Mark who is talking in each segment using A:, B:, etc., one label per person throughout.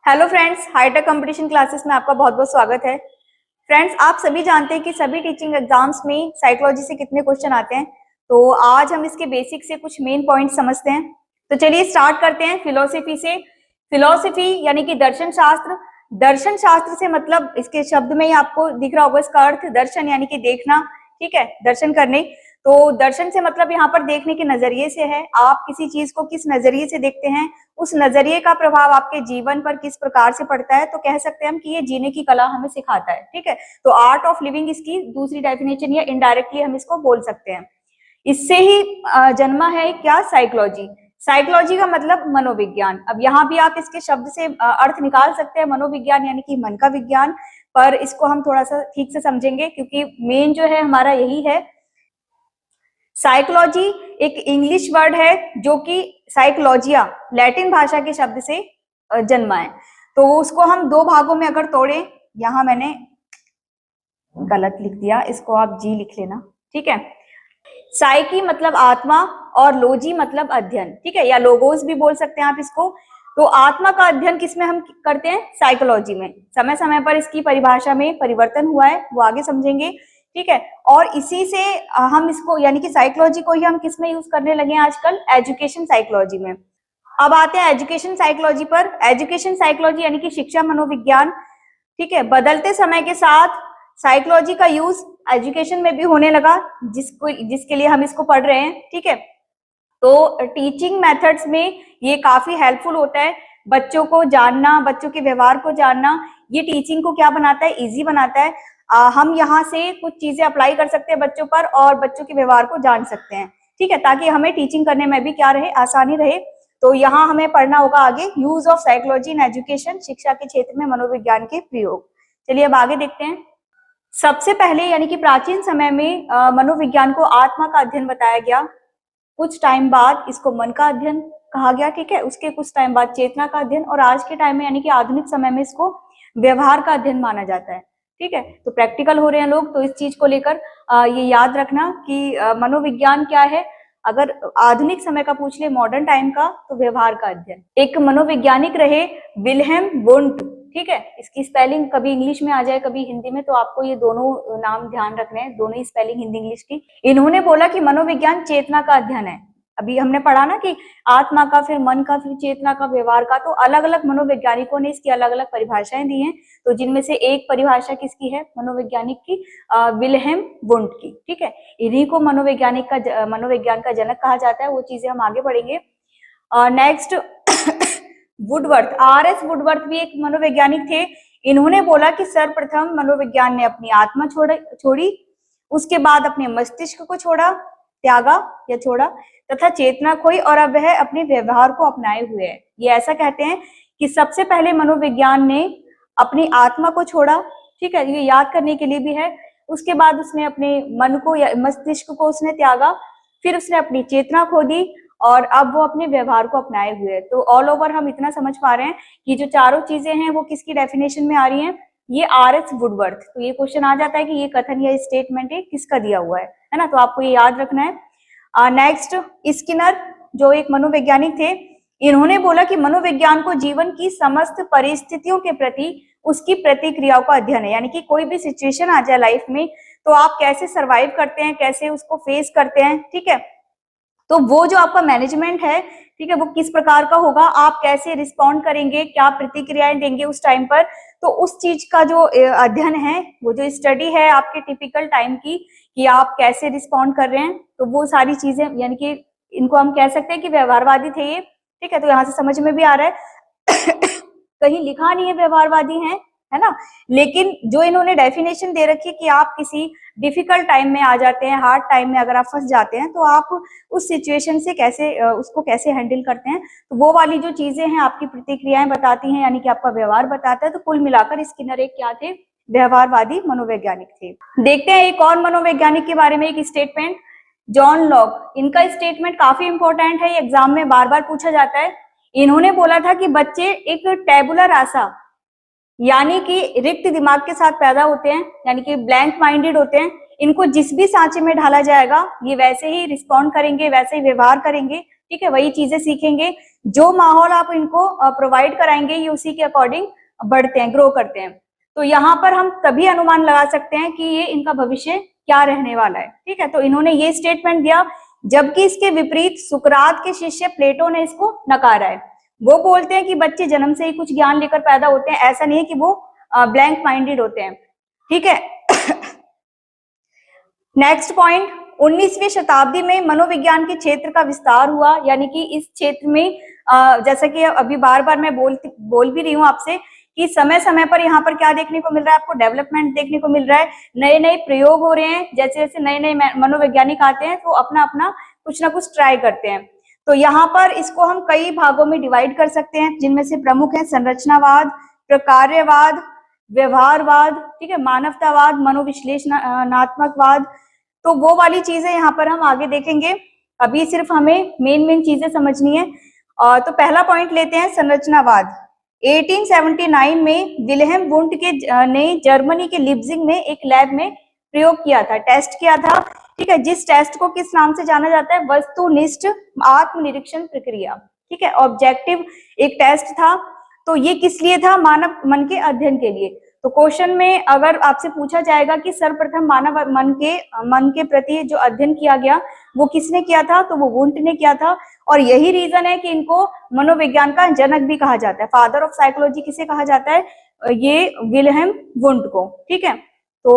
A: Hello friends, Hitech competition classes में आपका बहुत बहुत स्वागत है। फ्रेंड्स, आप सभी जानते हैं कि सभी टीचिंग एग्जाम्स में साइकोलॉजी से कितने क्वेश्चन आते हैं। तो आज हम इसके बेसिक से कुछ मेन पॉइंट समझते हैं। तो चलिए स्टार्ट करते हैं फिलोसफी से। फिलोसफी यानी कि दर्शन शास्त्र। दर्शन शास्त्र से मतलब इसके शब्द में ही आपको दिख रहा होगा इसका अर्थ, दर्शन यानी कि देखना। ठीक है, दर्शन करने। तो दर्शन से मतलब यहाँ पर देखने के नजरिए से है। आप किसी चीज को किस नजरिए से देखते हैं, उस नजरिए का प्रभाव आपके जीवन पर किस प्रकार से पड़ता है। तो कह सकते हैं हम कि ये जीने की कला हमें सिखाता है। ठीक है, तो आर्ट ऑफ लिविंग इसकी दूसरी डेफिनेशन या इनडायरेक्टली हम इसको बोल सकते हैं। इससे ही जन्मा है क्या, साइकोलॉजी। साइकोलॉजी का मतलब मनोविज्ञान। अब यहाँ भी आप इसके शब्द से अर्थ निकाल सकते हैं, मनोविज्ञान यानी कि मन का विज्ञान। पर इसको हम थोड़ा सा ठीक से समझेंगे क्योंकि मेन जो है हमारा यही है। साइकोलॉजी एक इंग्लिश वर्ड है जो कि साइकोलॉजिया लैटिन भाषा के शब्द से जन्मा है। तो उसको हम दो भागों में अगर तोड़े, यहां मैंने गलत लिख दिया, इसको आप जी लिख लेना। ठीक है, साइकी मतलब आत्मा और लोजी मतलब अध्ययन। ठीक है, या लोगोस भी बोल सकते हैं आप इसको। तो आत्मा का अध्ययन किसमें हम करते हैं, साइकोलॉजी में। समय समय पर इसकी परिभाषा में परिवर्तन हुआ है, वो आगे समझेंगे। ठीक है, और इसी से हम इसको यानी कि साइकोलॉजी को ही हम किस में यूज करने लगे हैं आजकल, एजुकेशन साइकोलॉजी में। अब आते हैं एजुकेशन साइकोलॉजी पर। एजुकेशन साइकोलॉजी यानी कि शिक्षा मनोविज्ञान। ठीक है, बदलते समय के साथ साइकोलॉजी का यूज एजुकेशन में भी होने लगा, जिसके लिए हम इसको पढ़ रहे हैं। ठीक है, तो टीचिंग मेथड्स में ये काफी हेल्पफुल होता है। बच्चों को जानना, बच्चों के व्यवहार को जानना, ये टीचिंग को क्या बनाता है, इजी बनाता है। हम यहाँ से कुछ चीजें अप्लाई कर सकते हैं बच्चों पर और बच्चों के व्यवहार को जान सकते हैं। ठीक है, ताकि हमें टीचिंग करने में भी क्या रहे, आसानी रहे। तो यहाँ हमें पढ़ना होगा आगे, use of psychology in education, शिक्षा के क्षेत्र में मनोविज्ञान के प्रयोग। चलिए अब आगे देखते हैं। सबसे पहले यानी कि प्राचीन समय में मनोविज्ञान को आत्मा का अध्ययन बताया गया। कुछ टाइम बाद इसको मन का अध्ययन कहा गया। ठीक है, उसके कुछ टाइम बाद चेतना का अध्ययन, और आज के टाइम में यानी कि आधुनिक समय में इसको व्यवहार का अध्ययन माना जाता है। ठीक है, तो प्रैक्टिकल हो रहे हैं लोग, तो इस चीज को लेकर ये याद रखना कि मनोविज्ञान क्या है। अगर आधुनिक समय का पूछ ले, मॉडर्न टाइम का, तो व्यवहार का अध्ययन। एक मनोवैज्ञानिक रहे विल्हेम वुंट। ठीक है, इसकी स्पेलिंग कभी इंग्लिश में आ जाए कभी हिंदी में, तो आपको ये दोनों नाम ध्यान रखने हैं, दोनों ही स्पेलिंग हिंदी इंग्लिश की। इन्होंने बोला कि मनोविज्ञान चेतना का अध्ययन है। अभी हमने पढ़ा ना कि आत्मा का, फिर मन का, फिर चेतना का, व्यवहार का। तो अलग अलग मनोवैज्ञानिकों ने इसकी अलग अलग परिभाषाएं दी हैं। तो जिनमें से एक परिभाषा किसकी है, मनोवैज्ञानिक की, विल्हेम वुंट की। ठीक है, इन्हीं को मनोविज्ञान का जनक कहा जाता है। वो चीजें हम आगे पढ़ेंगे। Next Woodworth, R S Woodworth भी एक मनोवैज्ञानिक थे। इन्होंने बोला कि सर्वप्रथम मनोविज्ञान ने अपनी आत्मा छोड़ी, उसके बाद अपने मस्तिष्क को छोड़ा, त्यागा या छोड़ा, तथा चेतना खोई, और अब वह अपने व्यवहार को अपनाए हुए है। ये ऐसा कहते हैं कि सबसे पहले मनोविज्ञान ने अपनी आत्मा को छोड़ा। ठीक है, ये याद करने के लिए भी है। उसके बाद उसने अपने मन को या मस्तिष्क को उसने त्यागा, फिर उसने अपनी चेतना खो दी, और अब वो अपने व्यवहार को अपनाए हुए है। तो ऑल ओवर हम इतना समझ पा रहे हैं कि जो चारों चीजें हैं वो किसकी डेफिनेशन में आ रही हैं, ये आर एस वुडवर्थ। तो ये क्वेश्चन आ जाता है कि ये कथन या स्टेटमेंट है किसका दिया हुआ है ना, तो आपको ये याद रखना है। नेक्स्ट, स्किनर जो एक मनोवैज्ञानिक थे, इन्होंने बोला कि मनोविज्ञान को जीवन की समस्त परिस्थितियों के प्रति उसकी प्रतिक्रियाओं का अध्ययन है। यानी कि कोई भी सिचुएशन आ जाए लाइफ में, तो आप कैसे सरवाइव करते हैं, कैसे उसको फेस करते हैं। ठीक है, तो वो जो आपका मैनेजमेंट है, ठीक है, वो किस प्रकार का होगा, आप कैसे रिस्पॉन्ड करेंगे, क्या प्रतिक्रियाएं देंगे उस टाइम पर। तो उस चीज का जो अध्ययन है, वो जो स्टडी है आपके टिपिकल टाइम की, कि आप कैसे रिस्पॉन्ड कर रहे हैं, तो वो सारी चीजें यानी कि इनको हम कह सकते हैं कि व्यवहारवादी थे ये। ठीक है, तो यहाँ से समझ में भी आ रहा है कहीं लिखा नहीं है व्यवहारवादी है ना, लेकिन जो इन्होंने डेफिनेशन दे रखी है कि आप किसी डिफिकल्ट टाइम में आ जाते हैं, हार्ड टाइम में अगर आप फंस जाते हैं, तो आप उस सिचुएशन से कैसे उसको कैसे हैंडल करते हैं, तो वो वाली जो चीजें हैं आपकी प्रतिक्रियाएं बताती हैं, यानी कि आपका व्यवहार बताता है। तो कुल मिलाकर स्किनर एक क्या थे, व्यवहारवादी मनोवैज्ञानिक थे। देखते हैं एक और मनोवैज्ञानिक के बारे में, एक स्टेटमेंट, जॉन लॉक। इनका स्टेटमेंट काफी इंपॉर्टेंट है, एग्जाम में बार बार पूछा जाता है। इन्होंने बोला था कि बच्चे एक टेबुलर आसा यानी कि रिक्त दिमाग के साथ पैदा होते हैं, यानी कि ब्लैंक माइंडेड होते हैं। इनको जिस भी सांचे में ढाला जाएगा ये वैसे ही रिस्पॉन्ड करेंगे, वैसे ही व्यवहार करेंगे। ठीक है, वही चीजें सीखेंगे, जो माहौल आप इनको प्रोवाइड कराएंगे ये उसी के अकॉर्डिंग बढ़ते हैं, ग्रो करते हैं। तो यहाँ पर हम तभी अनुमान लगा सकते हैं कि ये इनका भविष्य क्या रहने वाला है। ठीक है, तो इन्होंने ये स्टेटमेंट दिया, जबकि इसके विपरीत सुकरात के शिष्य प्लेटो ने इसको नकारा है। वो बोलते हैं कि बच्चे जन्म से ही कुछ ज्ञान लेकर पैदा होते हैं, ऐसा नहीं है कि वो ब्लैंक माइंडेड होते हैं। ठीक है। नेक्स्ट पॉइंट, 19वीं शताब्दी में मनोविज्ञान के क्षेत्र का विस्तार हुआ, यानी कि इस क्षेत्र में जैसा कि अभी बार बार मैं बोल भी रही हूँ आपसे कि समय समय पर यहाँ पर क्या देखने को मिल रहा है, आपको डेवलपमेंट देखने को मिल रहा है, नए नए प्रयोग हो रहे हैं। जैसे जैसे नए नए मनोवैज्ञानिक आते हैं तो अपना अपना कुछ ना कुछ ट्राई करते हैं। तो यहाँ पर इसको हम कई भागों में डिवाइड कर सकते हैं, जिनमें से प्रमुख है संरचनावाद, प्रकार्यवाद, व्यवहारवाद, ठीक है, मानवतावाद, मनोविश्लेषणात्मकवाद। तो वो वाली चीजें यहाँ पर हम आगे देखेंगे, अभी सिर्फ हमें मेन चीजें समझनी है। तो पहला पॉइंट लेते हैं संरचनावाद। 1879 में विल्हेम वुंट ने जर्मनी के लिप्जिग में एक लैब में प्रयोग किया था, टेस्ट किया था। ठीक है, जिस टेस्ट को किस नाम से जाना जाता है, वस्तुनिष्ठ आत्मनिरीक्षण प्रक्रिया। ठीक है, ऑब्जेक्टिव एक टेस्ट था। तो ये किस लिए था, मानव मन के अध्ययन के लिए। तो क्वेश्चन में अगर आपसे पूछा जाएगा कि सर्वप्रथम मानव मन के प्रति जो अध्ययन किया गया वो किसने किया था, तो वो वुंट ने किया था। और यही रीजन है कि इनको मनोविज्ञान का जनक भी कहा जाता है। फादर ऑफ साइकोलॉजी किसे कहा जाता है, ये विल्हेम वुंट को। ठीक है, तो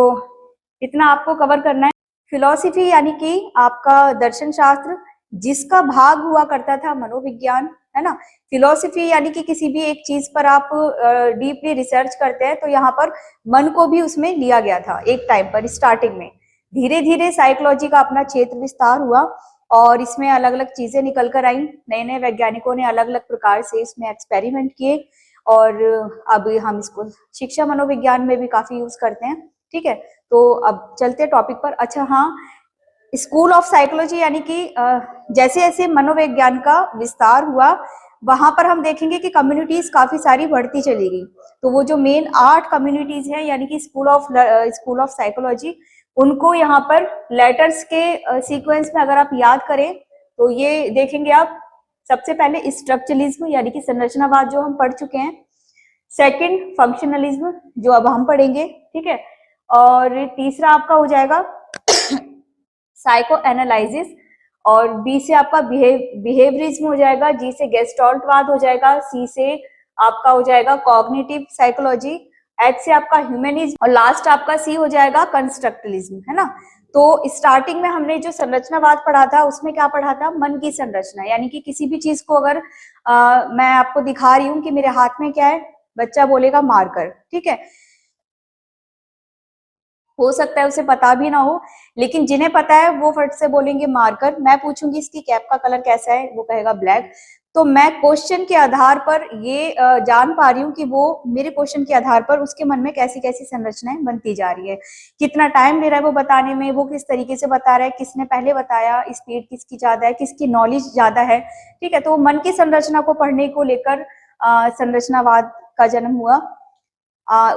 A: इतना आपको कवर करना है। फिलॉसफी यानी कि आपका दर्शन शास्त्र, जिसका भाग हुआ करता था मनोविज्ञान, है ना। फिलॉसफी यानी कि किसी भी एक चीज पर आप डीपली रिसर्च करते हैं, तो यहाँ पर मन को भी उसमें लिया गया था एक टाइम पर, स्टार्टिंग में। धीरे धीरे साइकोलॉजी का अपना क्षेत्र विस्तार हुआ और इसमें अलग अलग चीजें निकल कर आई। नए नए वैज्ञानिकों ने अलग अलग प्रकार से इसमें एक्सपेरिमेंट किए और अब हम इसको शिक्षा मनोविज्ञान में भी काफी यूज करते हैं। ठीक है, तो अब चलते टॉपिक पर। अच्छा हाँ, स्कूल ऑफ साइकोलॉजी यानी कि जैसे जैसे मनोविज्ञान का विस्तार हुआ, वहां पर हम देखेंगे कि कम्युनिटीज काफी सारी बढ़ती चली गई। तो वो जो मेन 8 कम्युनिटीज है यानी कि स्कूल ऑफ साइकोलॉजी, उनको यहाँ पर लेटर्स के सीक्वेंस में अगर आप याद करें तो ये देखेंगे आप। सबसे पहले स्ट्रक्चरलिज्म यानी कि संरचनावाद जो हम पढ़ चुके हैं, सेकंड फंक्शनलिज्म जो अब हम पढ़ेंगे। ठीक है, और तीसरा आपका हो जाएगा साइको एनालिसिस, और बी से आपका बिहेवियरिज्म हो जाएगा, जी से गेस्टॉल्टवाद हो जाएगा, सी से आपका हो जाएगा कॉग्निटिव साइकोलॉजी, एच से आपका ह्यूमनिज्म, और लास्ट आपका सी हो जाएगा कंस्ट्रक्टिविज्म, है ना। तो स्टार्टिंग में हमने जो संरचनावाद पढ़ा था उसमें क्या पढ़ा था, मन की संरचना, यानी कि किसी भी चीज को अगर मैं आपको दिखा रही हूँ कि मेरे हाथ में क्या है, बच्चा बोलेगा मार्कर। ठीक है, हो सकता है उसे पता भी ना हो, लेकिन जिन्हें पता है वो फट से बोलेंगे मार्कर। मैं पूछूंगी इसकी कैप का कलर कैसा है, वो कहेगा ब्लैक। तो मैं क्वेश्चन के आधार पर ये जान पा रही हूँ कि वो मेरे क्वेश्चन के आधार पर उसके मन में कैसी कैसी संरचनाएं बनती जा रही है, कितना टाइम ले रहा है वो बताने में, वो किस तरीके से बता रहा है, किसने पहले बताया, स्पीड किसकी ज्यादा है, किसकी नॉलेज ज्यादा है। ठीक है, तो मन की संरचना को पढ़ने को लेकर संरचनावाद का जन्म हुआ।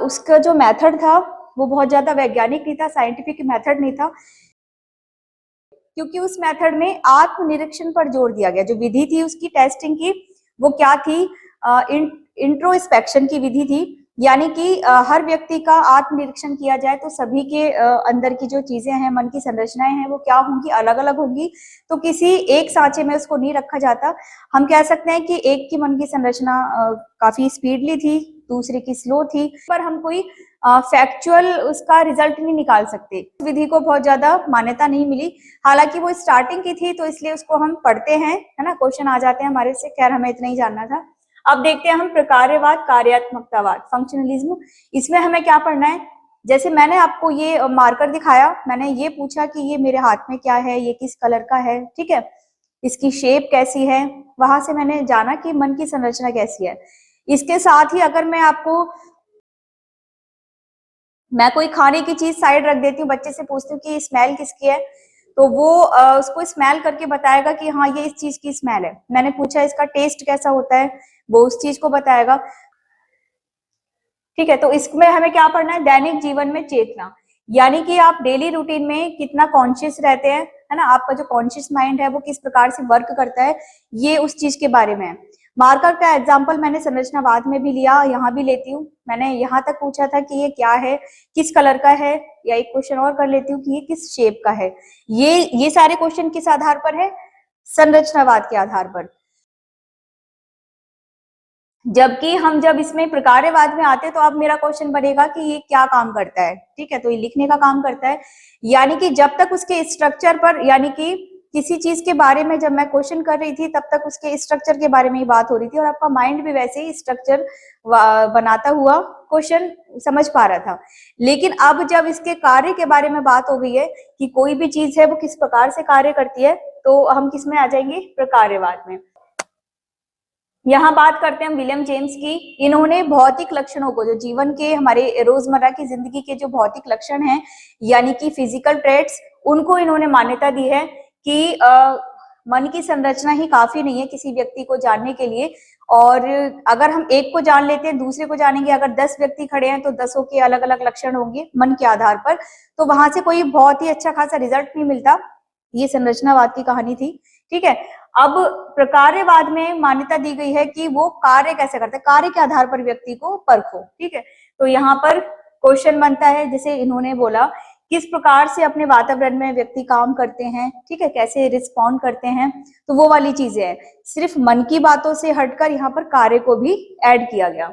A: उसका जो मेथड था वो बहुत ज्यादा वैज्ञानिक नहीं था, साइंटिफिक मेथड नहीं था, क्योंकि उस मेथड में आत्मनिरीक्षण पर जोर दिया गया। जो विधि थी उसकी टेस्टिंग की, वो क्या थी, इंट्रोस्पेक्शन की विधि थी, यानी कि हर व्यक्ति का आत्मनिरीक्षण किया जाए तो सभी के अंदर की जो चीजें हैं, मन की संरचनाएं हैं, वो क्या होंगी, अलग अलग होंगी। तो किसी एक सांचे में उसको नहीं रखा जाता। हम कह सकते हैं कि एक की मन की संरचना काफी स्पीडली थी, दूसरे की स्लो थी, पर हम कोई फैक्चुअल उसका रिजल्ट नहीं निकाल सकते। विधि को बहुत ज्यादा मान्यता नहीं मिली, हालांकि वो स्टार्टिंग की थी तो इसलिए उसको हम पढ़ते हैं, है ना, क्वेश्चन आ जाते हैं हमारे से। खैर हमें इतना ही जानना था। अब देखते हैं हम प्रकार्यवाद, कार्यात्मकतावाद, फंक्शनलिज्म। इसमें हमें क्या पढ़ना है, जैसे मैंने आपको ये मार्कर दिखाया, मैंने ये पूछा कि ये मेरे हाथ में क्या है, ये किस कलर का है, ठीक है, इसकी शेप कैसी है, वहां से मैंने जाना कि मन की संरचना कैसी है। इसके साथ ही अगर मैं कोई खाने की चीज साइड रख देती हूँ, बच्चे से पूछती हूँ कि स्मेल किसकी है, तो वो उसको स्मेल करके बताएगा कि हाँ ये इस चीज की स्मेल है। मैंने पूछा इसका टेस्ट कैसा होता है, वो उस चीज को बताएगा। ठीक है, तो इसमें हमें क्या पढ़ना है, दैनिक जीवन में चेतना, यानी कि आप डेली रूटीन में कितना कॉन्शियस रहते हैं, है ना, आपका जो कॉन्शियस माइंड है वो किस प्रकार से वर्क करता है, ये उस चीज के बारे में है। मार्कर का एग्जाम्पल मैंने संरचनावाद में भी लिया, यहाँ भी लेती हूँ। मैंने यहाँ तक पूछा था कि ये क्या है, किस कलर का है, या एक क्वेश्चन और कर लेती हूँ कि ये किस शेप का है। ये सारे क्वेश्चन किस आधार पर है, संरचनावाद के आधार पर। जबकि हम जब इसमें प्रकार्यवाद में आते तो अब मेरा क्वेश्चन बनेगा कि ये क्या काम करता है, ठीक है, तो ये लिखने का काम करता है। यानी कि जब तक उसके स्ट्रक्चर पर, यानी कि किसी चीज के बारे में जब मैं क्वेश्चन कर रही थी तब तक उसके स्ट्रक्चर के बारे में ही बात हो रही थी, और आपका माइंड भी वैसे ही स्ट्रक्चर बनाता हुआ क्वेश्चन समझ पा रहा था। लेकिन अब जब इसके कार्य के बारे में बात हो गई है कि कोई भी चीज है वो किस प्रकार से कार्य करती है, तो हम किस में आ जाएंगे, प्रकार्यवाद में। यहाँ बात करते हैं हम विलियम जेम्स की। इन्होंने भौतिक लक्षणों को, जो जीवन के हमारे रोजमर्रा की जिंदगी के जो भौतिक लक्षण हैं, यानी कि फिजिकल ट्रेट्स, उनको इन्होंने मान्यता दी है कि मन की संरचना ही काफी नहीं है किसी व्यक्ति को जानने के लिए। और अगर हम एक को जान लेते हैं, दूसरे को जानेंगे, अगर 10 व्यक्ति खड़े हैं तो 10 के अलग अलग लक्षण होंगे मन के आधार पर, तो वहां से कोई बहुत ही अच्छा खासा रिजल्ट नहीं मिलता। ये संरचनावाद की कहानी थी, ठीक है। अब प्रकार्यवाद में मान्यता दी गई है कि वो कार्य कैसे करते हैं, कार्य के आधार पर व्यक्ति को परखो, ठीक है। तो यहाँ पर क्वेश्चन बनता है, जैसे इन्होंने बोला, किस प्रकार से अपने वातावरण में व्यक्ति काम करते हैं, ठीक है, कैसे रिस्पॉन्ड करते हैं, तो वो वाली चीजें है। सिर्फ मन की बातों से हटकर यहाँ पर कार्य को भी ऐड किया गया।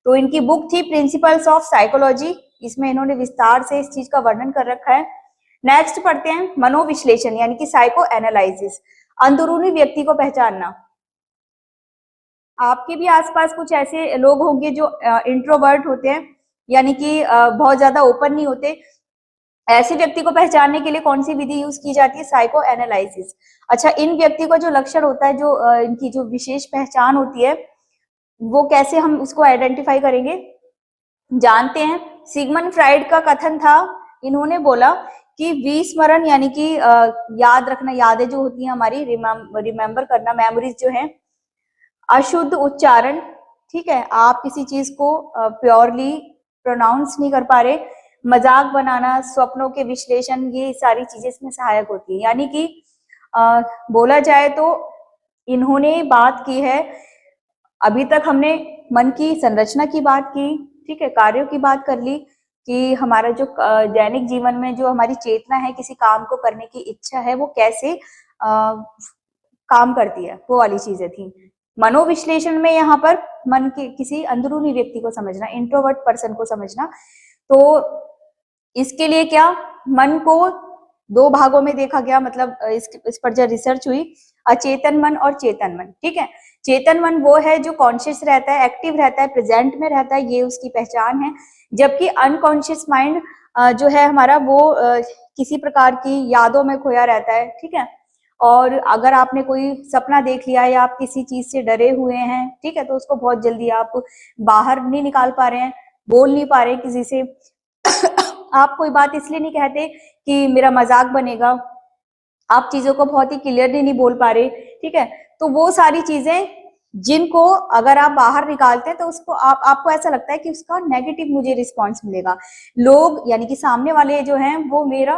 A: तो इनकी बुक थी प्रिंसिपल्स ऑफ साइकोलॉजी, इसमें इन्होंने विस्तार से इस चीज का वर्णन कर रखा है। नेक्स्ट पढ़ते हैं मनोविश्लेषण, यानी कि साइको एनालिसिस, अंदरूनी व्यक्ति को पहचानना। आपके भी आसपास कुछ ऐसे लोग होंगे जो इंट्रोवर्ट होते हैं, यानी कि बहुत ज्यादा ओपन नहीं होते। ऐसे व्यक्ति को पहचानने के लिए कौन सी विधि यूज की जाती है, साइको एनालिसिस। अच्छा, इन व्यक्ति का जो लक्षण होता है, जो इनकी जो विशेष पहचान होती है, वो कैसे हम उसको आइडेंटिफाई करेंगे, जानते हैं। सिगमंड फ्राइड का कथन था, इन्होंने बोला कि विस्मरण, यानी कि याद रखना, यादें जो होती हैं हमारी, रिमेम्बर करना, मेमोरीज जो है, अशुद्ध उच्चारण, ठीक है, आप किसी चीज को प्योरली प्रोनाउंस नहीं कर पा रहे, मजाक बनाना, स्वप्नों के विश्लेषण, ये सारी चीजें इसमें सहायक होती है। यानी कि बोला जाए तो इन्होंने बात की है, अभी तक हमने मन की संरचना की बात की, ठीक है, कार्यों की बात कर ली कि हमारा जो दैनिक जीवन में जो हमारी चेतना है, किसी काम को करने की इच्छा है, वो कैसे काम करती है, वो वाली चीजें थी। मनोविश्लेषण में यहाँ पर मन के किसी अंदरूनी व्यक्ति को समझना, इंट्रोवर्ट पर्सन को समझना। तो इसके लिए क्या, मन को 2 भागों में देखा गया, मतलब इस पर जो रिसर्च हुई, अचेतन मन और चेतन मन, ठीक है। चेतन मन वो है जो कॉन्शियस रहता है, एक्टिव रहता है, प्रेजेंट में रहता है, ये उसकी पहचान है। जबकि अनकॉन्शियस माइंड जो है हमारा, वो किसी प्रकार की यादों में खोया रहता है, ठीक है। और अगर आपने कोई सपना देख लिया या आप किसी चीज से डरे हुए हैं, ठीक है, तो उसको बहुत जल्दी आप बाहर नहीं निकाल पा रहे हैं, बोल नहीं पा रहे किसी से आप कोई बात इसलिए नहीं कहते कि मेरा मजाक बनेगा, आप चीजों को बहुत ही क्लियरली नहीं बोल पा रहे, ठीक है। तो वो सारी चीजें जिनको अगर आप बाहर निकालते हैं तो उसको आपको ऐसा लगता है कि उसका नेगेटिव मुझे रिस्पॉन्स मिलेगा, लोग यानी कि सामने वाले जो हैं वो मेरा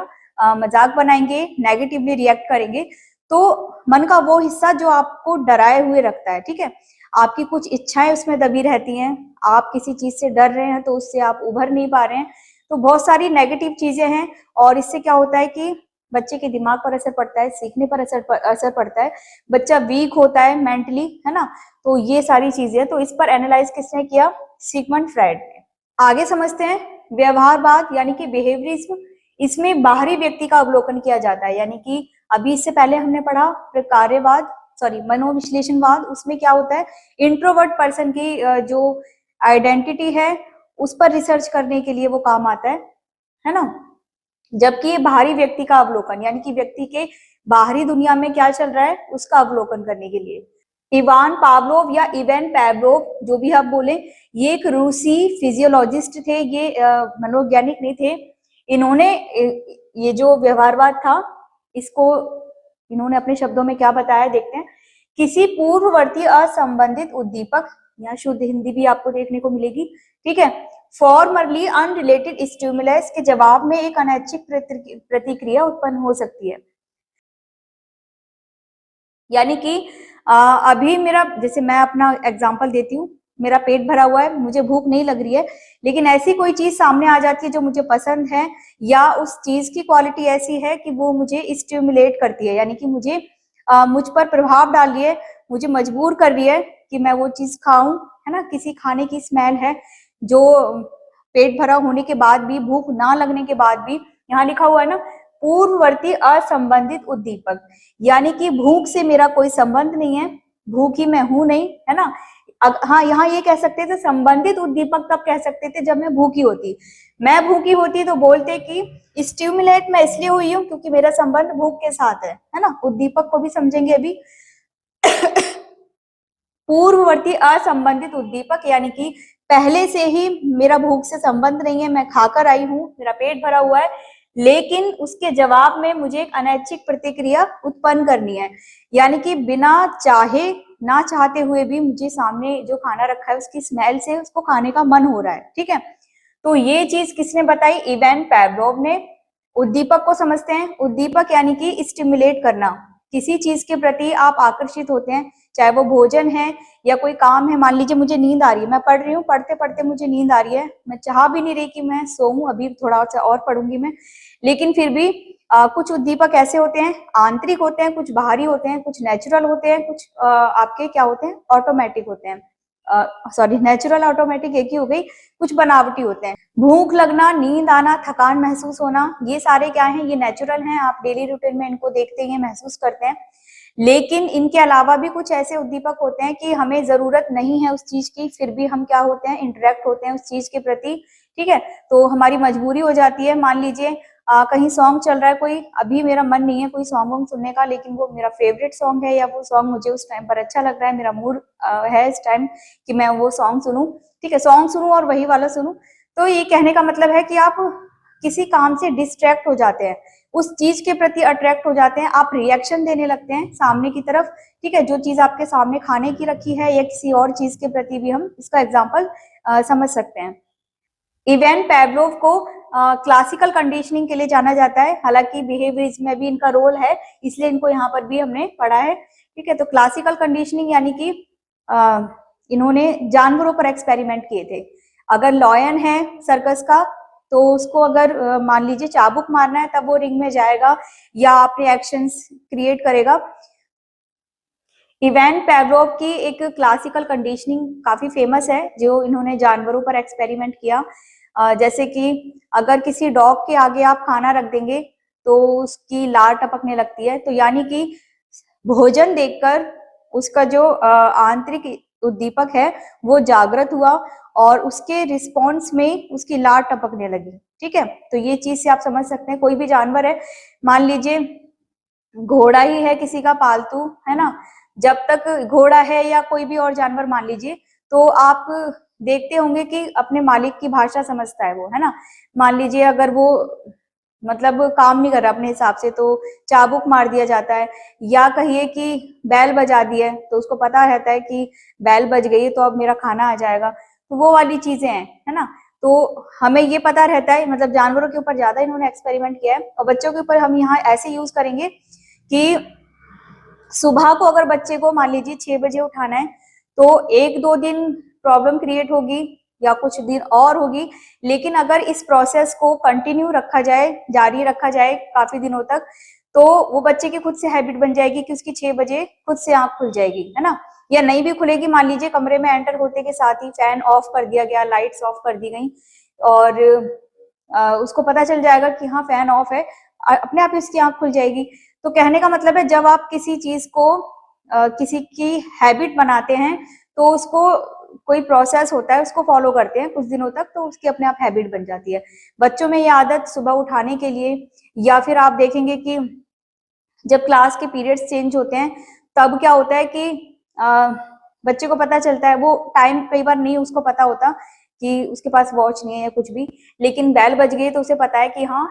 A: मजाक बनाएंगे, नेगेटिवली रिएक्ट करेंगे। तो मन का वो हिस्सा जो आपको डराए हुए रखता है, ठीक है, आपकी कुछ इच्छाएं उसमें दबी रहती हैं, आप किसी चीज से डर रहे हैं तो उससे आप उभर नहीं पा रहे हैं, तो बहुत सारी नेगेटिव चीजें हैं। और इससे क्या होता है कि बच्चे के दिमाग पर असर पड़ता है, सीखने पर असर पड़ता है, बच्चा वीक होता है मेंटली, है ना। तो ये सारी चीजें, तो इस पर एनालाइज किसने किया, सिगमंड फ्राइड ने। आगे समझते हैं व्यवहारवाद, यानी कि बिहेवियरिज्म। इसमें बाहरी व्यक्ति का अवलोकन किया जाता है, यानी कि अभी इससे पहले हमने पढ़ा प्रकार्यवाद, सॉरी मनोविश्लेषणवाद, उसमें क्या होता है, इंट्रोवर्ट पर्सन की जो आइडेंटिटी है उस पर रिसर्च करने के लिए वो काम आता है ना। जबकि ये बाहरी व्यक्ति का अवलोकन, यानी कि व्यक्ति के बाहरी दुनिया में क्या चल रहा है उसका अवलोकन करने के लिए। इवान पावलोव या इवान पैवलोव, जो भी आप बोले, ये एक रूसी फिजियोलॉजिस्ट थे, ये मनोवैज्ञानिक नहीं थे। इन्होंने ये जो व्यवहारवाद था, इसको इन्होंने अपने शब्दों में क्या बताया, देखते हैं। किसी पूर्ववर्ती असंबंधित उद्दीपक, यहाँ शुद्ध हिंदी भी आपको देखने को मिलेगी, ठीक है, फॉर्मरली अनरिलेटेड स्टिमुलस के जवाब में एक अनैच्छिक प्रतिक्रिया उत्पन्न हो सकती है। यानी कि अभी मेरा, जैसे मैं अपना एग्जांपल देती हूँ, मेरा पेट भरा हुआ है, मुझे भूख नहीं लग रही है, लेकिन ऐसी कोई चीज सामने आ जाती है जो मुझे पसंद है, या उस चीज की क्वालिटी ऐसी है कि वो मुझे स्टिमुलेट करती है, यानी कि मुझे मुझ पर प्रभाव डाल रही है, मुझे मजबूर कर रही है कि मैं वो चीज खाऊं, है ना। किसी खाने की स्मेल है जो पेट भरा होने के बाद भी, भूख ना लगने के बाद भी, यहाँ लिखा हुआ है ना, पूर्ववर्ती असंबंधित उद्दीपक, यानी कि भूख से मेरा कोई संबंध नहीं है, भूखी मैं हूं नहीं, है ना। हाँ, यहाँ ये कह सकते थे संबंधित उद्दीपक तब कह सकते थे जब मैं भूखी होती। मैं भूखी होती तो बोलते कि स्टिमुलेट मैं इसलिए हुई हूँ क्योंकि मेरा संबंध भूख के साथ है ना। उद्दीपक को भी समझेंगे अभी। पूर्ववर्ती असंबंधित उद्दीपक, यानी कि पहले से ही मेरा भूख से संबंध नहीं है, मैं खाकर आई हूँ, मेरा पेट भरा हुआ है, लेकिन उसके जवाब में मुझे एक अनैच्छिक प्रतिक्रिया उत्पन्न करनी है, यानी कि बिना चाहे, ना चाहते हुए भी मुझे सामने जो खाना रखा है उसकी स्मेल से उसको खाने का मन हो रहा है, ठीक है। तो ये चीज किसने बताई? इवान पेवलोव ने। उद्दीपक को समझते हैं। उद्दीपक यानी कि स्टिमुलेट करना, किसी चीज के प्रति आप आकर्षित होते हैं, चाहे वो भोजन है या कोई काम है। मान लीजिए मुझे नींद आ रही है, मैं पढ़ रही हूँ, पढ़ते पढ़ते मुझे नींद आ रही है, मैं चाह भी नहीं रही कि मैं सोऊं, अभी थोड़ा सा और पढ़ूंगी मैं, लेकिन फिर भी कुछ उद्दीपक ऐसे होते हैं, आंतरिक होते हैं, कुछ बाहरी होते हैं, कुछ नेचुरल होते हैं, कुछ आपके क्या होते हैं, ऑटोमेटिक होते हैं। सॉरी, नेचुरल ऑटोमेटिक एक ही हो गई, कुछ बनावटी होते हैं। भूख लगना, नींद आना, थकान महसूस होना, ये सारे क्या हैं? ये नेचुरल हैं, आप डेली रूटीन में इनको देखते हैं, महसूस करते हैं। लेकिन इनके अलावा भी कुछ ऐसे उद्दीपक होते हैं कि हमें जरूरत नहीं है उस चीज की, फिर भी हम क्या होते हैं, इंटरेक्ट होते हैं उस चीज के प्रति, ठीक है। तो हमारी मजबूरी हो जाती है। मान लीजिए कहीं सॉन्ग चल रहा है कोई, अभी मेरा मन नहीं है कोई सॉन्ग वॉन्ग सुनने का, लेकिन वो मेरा फेवरेट सॉन्ग है, या वो सॉन्ग मुझे उस टाइम पर अच्छा लग रहा है, मेरा मूड है इस टाइम कि मैं वो सॉन्ग सुनूं, ठीक है, सॉन्ग सुनूं और वही वाला सुनूं। तो ये कहने का मतलब है कि आप किसी काम से डिस्ट्रैक्ट हो जाते हैं, उस चीज के प्रति अट्रैक्ट हो जाते हैं, आप रिएक्शन देने लगते हैं सामने की तरफ, ठीक है। जो चीज आपके सामने खाने की रखी है या किसी और चीज के प्रति भी हम इसका एग्जाम्पल समझ सकते हैं। इवान पेवलोव को क्लासिकल कंडीशनिंग के लिए जाना जाता है, हालांकि बिहेवियरिज्म में भी इनका रोल है, इसलिए इनको यहाँ पर भी हमने पढ़ा है, ठीक है। तो क्लासिकल कंडीशनिंग यानी कि इन्होंने जानवरों पर एक्सपेरिमेंट किए थे। अगर लॉयन है सर्कस का, तो उसको अगर मान लीजिए चाबुक मारना है, तब वो रिंग में जाएगा या अपने एक्शंस क्रिएट करेगा। इवान पेवलोव की एक क्लासिकल कंडीशनिंग काफी फेमस है, जो इन्होंने जानवरों पर एक्सपेरिमेंट किया। जैसे कि अगर किसी डॉग के आगे आप खाना रख देंगे तो उसकी लार टपकने लगती है, तो यानी कि भोजन देखकर उसका जो आंतरिक उद्दीपक है वो जागृत हुआ और उसके रिस्पॉन्स में उसकी लार टपकने लगी, ठीक है। तो ये चीज से आप समझ सकते हैं, कोई भी जानवर है, मान लीजिए घोड़ा ही है किसी का पालतू, है ना, जब तक घोड़ा है या कोई भी और जानवर मान लीजिए, तो आप देखते होंगे कि अपने मालिक की भाषा समझता है वो, है ना। मान लीजिए अगर वो मतलब काम नहीं कर रहा अपने हिसाब से, तो चाबुक मार दिया जाता है, या कहिए कि बैल बजा दी है, तो उसको पता रहता है कि बैल बज गई है तो अब मेरा खाना आ जाएगा, तो वो वाली चीजें हैं, है ना। तो हमें ये पता रहता है, मतलब जानवरों के ऊपर ज्यादा इन्होंने एक्सपेरिमेंट किया है, और बच्चों के ऊपर हम यहाँ ऐसे यूज करेंगे कि सुबह को अगर बच्चे को मान लीजिए 6 बजे उठाना है, तो 1-2 दिन प्रॉब्लम क्रिएट होगी या कुछ दिन और होगी, लेकिन अगर इस प्रोसेस को कंटिन्यू रखा जाए, जारी रखा जाए काफी दिनों तक, तो वो बच्चे की खुद से हैबिट बन जाएगी कि उसकी 6 बजे खुद से आंख खुल जाएगी, है ना। या नहीं भी खुलेगी, मान लीजिए कमरे में एंटर होते के साथ ही फैन ऑफ कर दिया गया, लाइट्स ऑफ कर दी गई, और उसको पता चल जाएगा कि हाँ फैन ऑफ है, अपने आप ही उसकी आंख खुल जाएगी। तो कहने का मतलब है, जब आप किसी चीज को किसी की हैबिट बनाते हैं, तो उसको कोई प्रोसेस होता है, उसको फॉलो करते हैं कुछ दिनों तक, तो उसकी अपने आप हैबिट बन जाती है। बच्चों में ये आदत सुबह उठाने के लिए, या फिर आप देखेंगे कि जब क्लास के पीरियड्स चेंज होते हैं, तब क्या होता है कि बच्चे को पता चलता है, वो टाइम कई बार नहीं उसको पता होता कि उसके पास वॉच नहीं है या कुछ भी, लेकिन बेल बज गई तो उसे पता है कि हाँ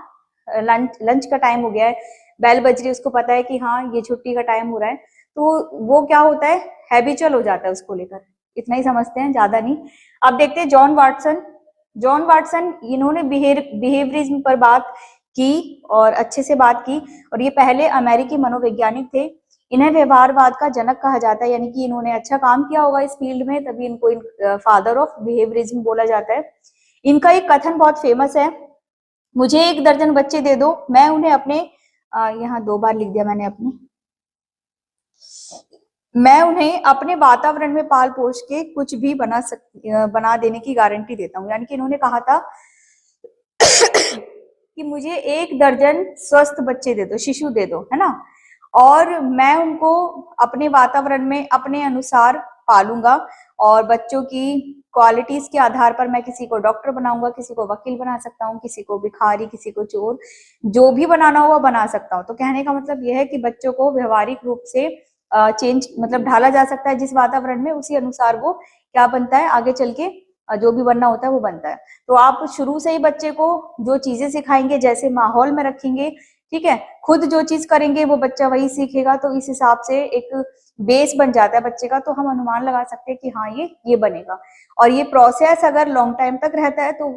A: लंच लंच का टाइम हो गया है, बेल बज रही है, उसको पता है कि हाँ ये छुट्टी का टाइम हो रहा है, तो वो क्या होता है, हैबिचुअल हो जाता है उसको लेकर। इतना ही समझते हैं, ज्यादा नहीं। अब देखते हैं जॉन वाटसन। जॉन वाटसन, इन्होंने बिहेवियरिज्म पर बात की और अच्छे से बात की, और ये पहले अमेरिकी मनोवैज्ञानिक थे। इन्हें व्यवहारवाद का जनक कहा जाता है, यानी कि इन्होंने अच्छा काम किया होगा इस फील्ड में, तभी इनको फादर ऑफ बिहेवियरिज्म बोला जाता है। इनका एक कथन बहुत फेमस है, मुझे 1 दर्जन बच्चे दे दो, मैं उन्हें अपने यहाँ 2 बार लिख दिया मैंने अपने, मैं उन्हें अपने वातावरण में पाल पोष के कुछ भी बना देने की गारंटी देता हूँ। यानी कि इन्होंने कहा था कि मुझे 1 दर्जन स्वस्थ बच्चे दे दो, शिशु दे दो, है ना, और मैं उनको अपने वातावरण में अपने अनुसार पालूंगा, और बच्चों की क्वालिटीज के आधार पर मैं किसी को डॉक्टर बनाऊंगा, किसी को वकील बना सकता हूँ, किसी को भिखारी, किसी को चोर, जो भी बनाना हो वो बना सकता हूँ। तो कहने का मतलब यह है कि बच्चों को व्यवहारिक रूप से चेंज मतलब ढाला जा सकता है जिस वातावरण में, उसी अनुसार वो क्या बनता है, आगे चल के जो भी बनना होता है वो बनता है। तो आप शुरू से ही बच्चे को जो चीजें सिखाएंगे, जैसे माहौल में रखेंगे, ठीक है, खुद जो चीज करेंगे वो बच्चा वही सीखेगा, तो इस हिसाब से एक बेस बन जाता है बच्चे का, तो हम अनुमान लगा सकते हैं कि हाँ ये बनेगा। और ये प्रोसेस अगर लॉन्ग टाइम तक रहता है तो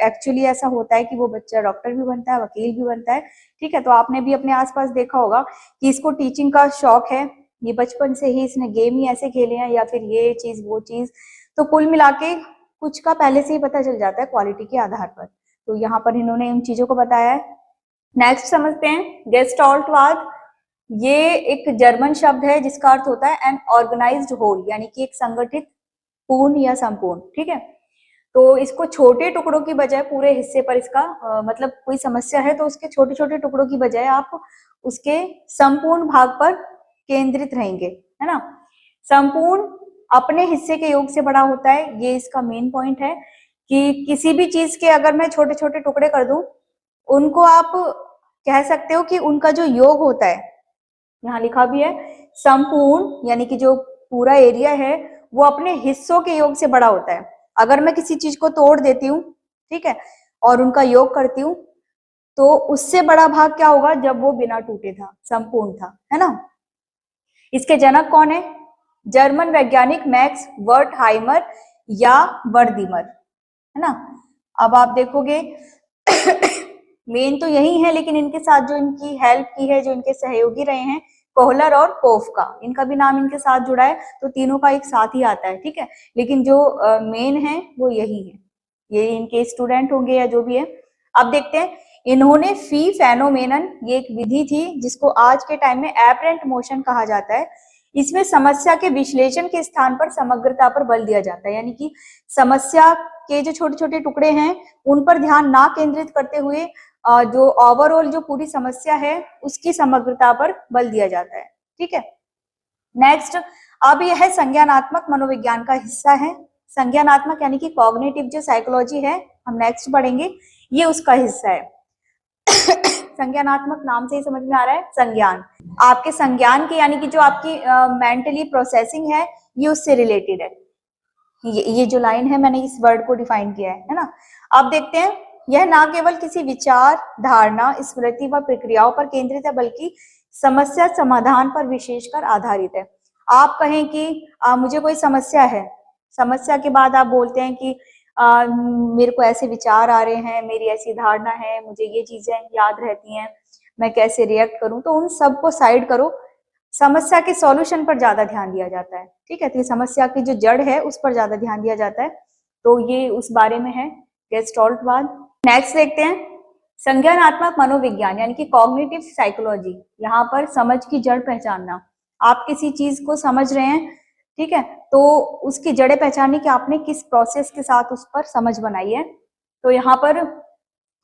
A: एक्चुअली ऐसा होता है कि वो बच्चा डॉक्टर भी बनता है, वकील भी बनता है, ठीक है। तो आपने भी अपने आसपास देखा होगा कि इसको टीचिंग का शौक है, ये बचपन से ही इसने गेम ही ऐसे खेले हैं, या फिर ये चीज वो चीज, तो कुल मिला के कुछ का पहले से ही पता चल जाता है क्वालिटी के आधार पर। तो यहाँ पर इन्होंने इन चीजों को बताया है। नेक्स्ट समझते हैं गेस्टाल्टवाद। ये एक जर्मन शब्द है जिसका अर्थ होता है एन ऑर्गेनाइज्ड होल, यानी कि एक संगठित पूर्ण या संपूर्ण, ठीक है। तो इसको छोटे टुकड़ों की बजाय पूरे हिस्से पर इसका मतलब कोई समस्या है तो उसके छोटे छोटे टुकड़ों की बजाय आप उसके संपूर्ण भाग पर केंद्रित रहेंगे, है ना। संपूर्ण अपने हिस्से के योग से बड़ा होता है, ये इसका मेन पॉइंट है कि किसी भी चीज के अगर मैं छोटे छोटे टुकड़े कर दूं, उनको आप कह सकते हो कि उनका जो योग होता है, यहाँ लिखा भी है संपूर्ण, यानी कि जो पूरा एरिया है वो अपने हिस्सों के योग से बड़ा होता है। अगर मैं किसी चीज को तोड़ देती हूँ, ठीक है, और उनका योग करती हूँ, तो उससे बड़ा भाग क्या होगा जब वो बिना टूटे था, संपूर्ण था, है ना। इसके जनक कौन है? जर्मन वैज्ञानिक मैक्स वर्टहाइमर या वर्दीमर, है ना। अब आप देखोगे मेन तो यही है, लेकिन इनके साथ जो इनकी हेल्प की है, जो इनके सहयोगी रहे हैं, कोहलर और कोफका, इनका भी नाम इनके साथ जुड़ा है, तो तीनों का एक साथ ही आता है, ठीक है। लेकिन जो मेन है वो यही है, ये इनके स्टूडेंट होंगे या जो भी है। अब देखते हैं, इन्होंने फी फेनोमेनन, ये एक विधि थी जिसको आज के टाइम में एपरेंट मोशन कहा जाता है। इसमें समस्या के विश्लेषण के स्थान पर समग्रता पर बल दिया जाता है, यानी कि समस्या के जो छोटे छोटे टुकड़े हैं उन पर ध्यान ना केंद्रित करते हुए जो ओवरऑल जो पूरी समस्या है उसकी समग्रता पर बल दिया जाता है, ठीक है। नेक्स्ट, अब यह संज्ञानात्मक मनोविज्ञान का हिस्सा है। संज्ञानात्मक यानी कि कॉग्निटिव जो साइकोलॉजी है, हम नेक्स्ट पढ़ेंगे, ये उसका हिस्सा है। संज्ञानात्मक नाम से ही समझ में आ रहा है, संज्ञान, आपके संज्ञान की, यानी कि जो आपकी मेंटली प्रोसेसिंग है, ये उससे रिलेटेड है। ये जो लाइन है मैंने इस वर्ड को डिफाइन किया है ना। अब देखते हैं, यह ना केवल किसी विचार, धारणा, स्मृति व प्रक्रियाओं पर केंद्रित है, बल्कि समस्या समाधान पर विशेषकर आधारित है। आप कहें कि मुझे कोई समस्या है, समस्या के बाद आप बोलते हैं कि मेरे को ऐसे विचार आ रहे हैं, मेरी ऐसी धारणा है, मुझे ये चीजें याद रहती हैं, मैं कैसे रिएक्ट करूं, तो उन सबको साइड करो, समस्या के सॉल्यूशन पर ज्यादा ध्यान दिया जाता है, ठीक है। तो ये समस्या की जो जड़ है उस पर ज्यादा ध्यान दिया जाता है, तो ये उस बारे में है गेस्टाल्टवाद। नेक्स्ट देखते हैं, संज्ञानात्मक मनोविज्ञान यानी कि कॉग्निटिव साइकोलॉजी। यहाँ पर समझ की जड़ पहचानना, आप किसी चीज को समझ रहे हैं, ठीक है, तो उसकी जड़ें पहचाननी कि आपने किस प्रोसेस के साथ उस पर समझ बनाई है। तो यहाँ पर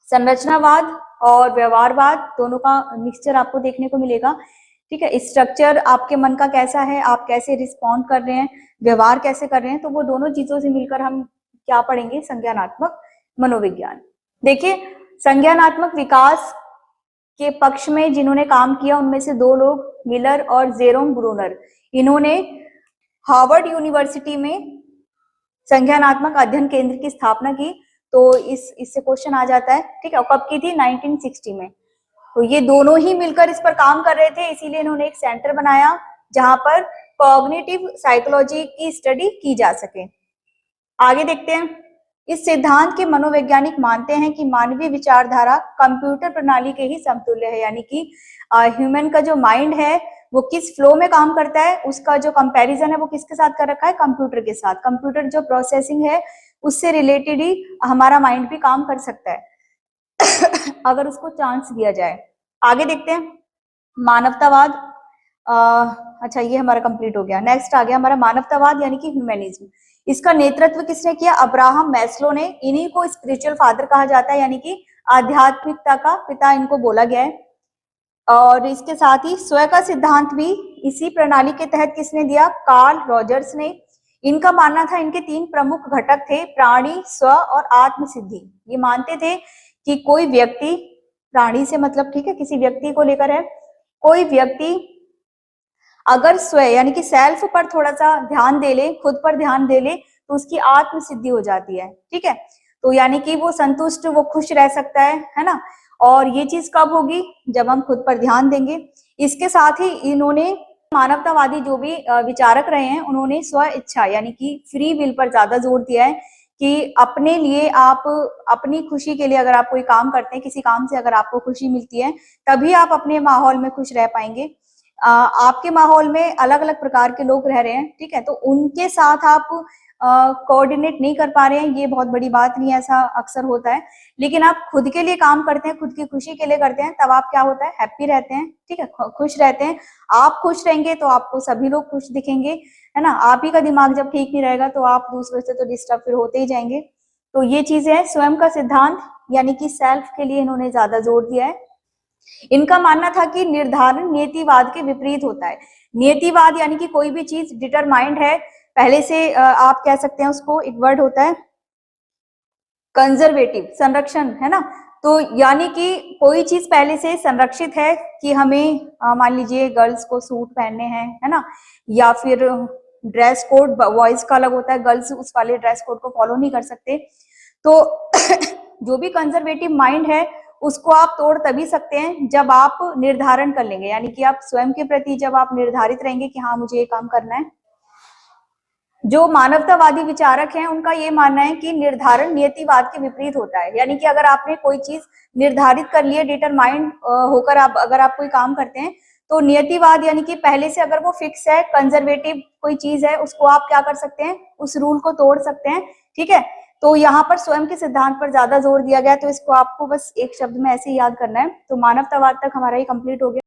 A: संरचनावाद और व्यवहारवाद दोनों का मिक्सचर आपको देखने को मिलेगा, ठीक है। स्ट्रक्चर आपके मन का कैसा है, आप कैसे रिस्पॉन्ड कर रहे हैं, व्यवहार कैसे कर रहे हैं, तो वो दोनों चीजों से मिलकर हम क्या पढ़ेंगे, संज्ञानात्मक मनोविज्ञान। देखिए, संज्ञानात्मक विकास के पक्ष में जिन्होंने काम किया उनमें से 2 लोग, मिलर और जेरोम ब्रूनर, इन्होंने हार्वर्ड यूनिवर्सिटी में संज्ञानात्मक अध्ययन केंद्र की स्थापना की। तो इससे क्वेश्चन आ जाता है, ठीक है, कब की थी, 1960 में। तो ये दोनों ही मिलकर इस पर काम कर रहे थे, इसीलिए इन्होंने एक सेंटर बनाया जहां पर कॉग्निटिव साइकोलॉजी की स्टडी की जा सके। आगे देखते हैं, इस सिद्धांत के मनोवैज्ञानिक मानते हैं कि मानवीय विचारधारा कंप्यूटर प्रणाली के ही समतुल्य है, यानी कि ह्यूमन का जो माइंड है वो किस फ्लो में काम करता है, उसका जो कंपैरिजन है वो किसके साथ कर रखा है, कंप्यूटर के साथ। कंप्यूटर जो प्रोसेसिंग है उससे रिलेटेड ही हमारा माइंड भी काम कर सकता है अगर उसको चांस दिया जाए। आगे देखते हैं मानवतावाद। अच्छा ये हमारा कंप्लीट हो गया। नेक्स्ट आ गया हमारा मानवतावाद यानी कि ह्यूमैनिज्म। इसका नेतृत्व किसने किया, अब्राहम मैस्लो ने। इन्हीं को स्पिरिचुअल फादर कहा जाता है, यानी कि आध्यात्मिकता का पिता इनको बोला गया है। और इसके साथ ही स्व का सिद्धांत भी इसी प्रणाली के तहत किसने दिया, कार्ल रॉजर्स ने। इनका मानना था इनके 3 प्रमुख घटक थे, प्राणी, स्व और आत्म सिद्धि। ये मानते थे कि कोई व्यक्ति, प्राणी से मतलब ठीक है किसी व्यक्ति को लेकर है, कोई व्यक्ति अगर स्व यानी कि सेल्फ पर थोड़ा सा ध्यान दे ले, खुद पर ध्यान दे ले, तो उसकी आत्म सिद्धि हो जाती है। ठीक है, तो यानी कि वो संतुष्ट, वो खुश रह सकता है ना। और ये चीज कब होगी, जब हम खुद पर ध्यान देंगे। इसके साथ ही इन्होंने मानवतावादी जो भी विचारक रहे हैं, उन्होंने स्व इच्छा यानी कि फ्री विल पर ज्यादा जोर दिया है कि अपने लिए, आप अपनी खुशी के लिए अगर आप कोई काम करते हैं, किसी काम से अगर आपको खुशी मिलती है, तभी आप अपने माहौल में खुश रह पाएंगे। आपके माहौल में अलग अलग प्रकार के लोग रह रहे हैं, ठीक है, तो उनके साथ आप कोऑर्डिनेट नहीं कर पा रहे हैं, ये बहुत बड़ी बात नहीं है, ऐसा अक्सर होता है। लेकिन आप खुद के लिए काम करते हैं, खुद की खुशी के लिए करते हैं, तब आप क्या होता है, हैप्पी रहते हैं, ठीक है, खुश रहते हैं। आप खुश रहेंगे तो आपको सभी लोग खुश दिखेंगे, है ना। आप ही का दिमाग जब ठीक नहीं रहेगा तो आप दूसरों से तो डिस्टर्ब फिर होते ही जाएंगे। तो ये चीज है स्वयं का सिद्धांत यानी कि सेल्फ के लिए इन्होंने ज्यादा जोर दिया है। इनका मानना था कि निर्धारण नियतिवाद के विपरीत होता है। नियतिवाद यानी कि कोई भी चीज डिटरमाइंड है पहले से, आप कह सकते हैं उसको, एक वर्ड होता है कंजर्वेटिव, संरक्षण, है ना। तो यानी कि कोई चीज पहले से संरक्षित है कि हमें मान लीजिए गर्ल्स को सूट पहनने हैं, है ना, या फिर ड्रेस कोड बॉयज का अलग होता है, गर्ल्स उस वाले ड्रेस कोड को फॉलो नहीं कर सकते। तो जो भी कंजर्वेटिव माइंड है उसको आप तोड़ तभी सकते हैं जब आप निर्धारण कर लेंगे, यानी कि आप स्वयं के प्रति जब आप निर्धारित रहेंगे कि हाँ मुझे ये काम करना है। जो मानवतावादी विचारक हैं उनका ये मानना है कि निर्धारण नियतिवाद के विपरीत होता है, यानी कि अगर आपने कोई चीज निर्धारित कर ली है, डिटरमाइंड होकर आप अगर आप कोई काम करते हैं, तो नियतिवाद यानी कि पहले से अगर वो फिक्स है, कंजर्वेटिव कोई चीज है, उसको आप क्या कर सकते हैं, उस रूल को तोड़ सकते हैं। ठीक है, तो यहाँ पर स्वयं के सिद्धांत पर ज्यादा जोर दिया गया, तो इसको आपको बस एक शब्द में ऐसे ही याद करना है। तो मानवतावाद तक हमारा ये कंप्लीट हो गया।